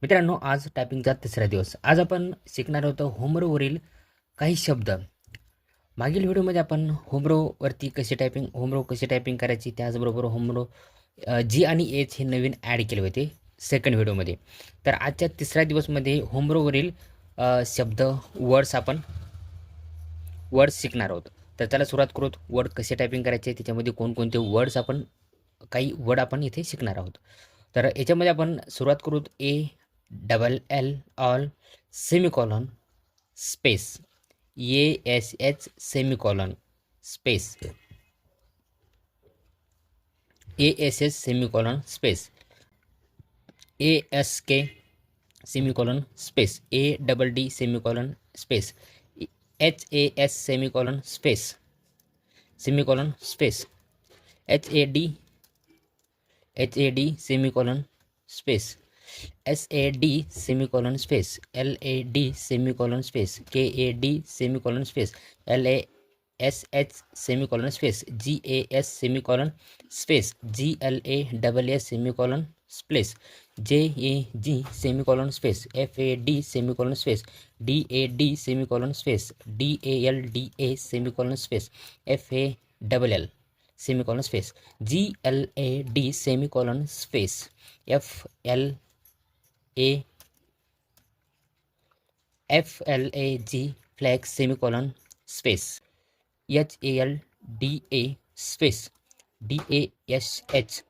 मित्रांनो, आज टायपिंगचा तिसरा दिवस. आज आपण शिकणार आहोत होमरोवरील काही शब्द. मागील व्हिडिओमध्ये आपण होमरोवरती होमरो कशी टायपिंग करायची, त्याचबरोबर होमरो जी आणि एच हे नवीन ॲड केले होते सेकंड व्हिडिओमध्ये. तर आजच्या तिसऱ्या दिवसमध्ये होमरोवरील शब्द वर्ड्स शिकणार आहोत. तर चला सुरुवात करूत. वर्ड कसे टायपिंग करायचे, त्याच्यामध्ये कोणकोणते काही वर्ड आपण इथे शिकणार आहोत. तर याच्यामध्ये आपण सुरुवात करूत. ALL all semicolon space ASH semicolon space ASH semicolon space ASK semicolon space ADD semicolon space HAS semicolon space HAD semicolon space SAD semicolon space LAD semicolon space KAD semicolon space LASH semicolon space GAS semicolon space GLASS semicolon space JAG semicolon space FAD semicolon space DAD semicolon space DALDA semicolon space FALL semicolon space GLAD semicolon space FLAG flag semicolon space HALDA space DASH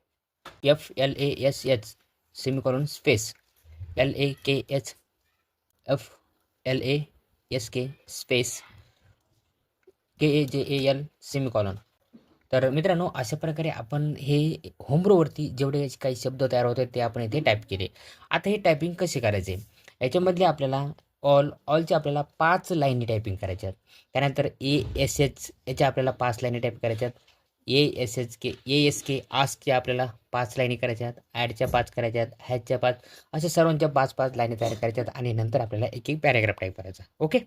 FLASH semicolon space LAKH FLASK space KAJAL semicolon. तर मित्रांनो, अशा प्रकारे आपण हे होमरोवरती जेवढे काही शब्द तयार होते ते आपण इथे टाईप केले. आता हे टायपिंग कसे करायचे, याच्यामधले आपल्याला ऑलचे आपल्याला 5 लाईनी टायपिंग करायच्या आहेत. त्यानंतर ASH याच्या आपल्याला 5 लाईनी टाईप करायच्या आहेत. ASK आस्कच्या आपल्याला 5 लाईनी करायच्या आहेत. ॲडच्या 5 करायच्या आहेत. हॅचच्या 5, अशा सर्वांच्या 5-5 लाईनी तयार करायच्या आहेत. आणि नंतर आपल्याला एक एक पॅराग्राफ टाईप करायचा. ओके,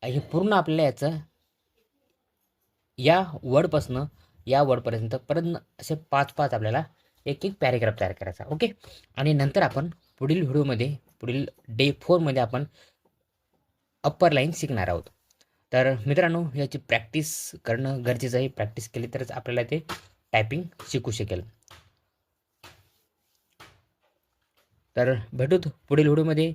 हे पूर्ण आपल्याला याचं या वर्डपर्यंत असे 5-5 आपल्याला एक एक पॅरेग्राफ तयार करायचा. ओके, आणि नंतर आपण पुढील डे 4मध्ये आपण अप्पर लाईन शिकणार आहोत. तर मित्रांनो, याची प्रॅक्टिस करणं गरजेचं आहे. प्रॅक्टिस केली तरच आपल्याला ते टायपिंग शिकू शकेल. तर भेटूत पुढील व्हिडिओमध्ये.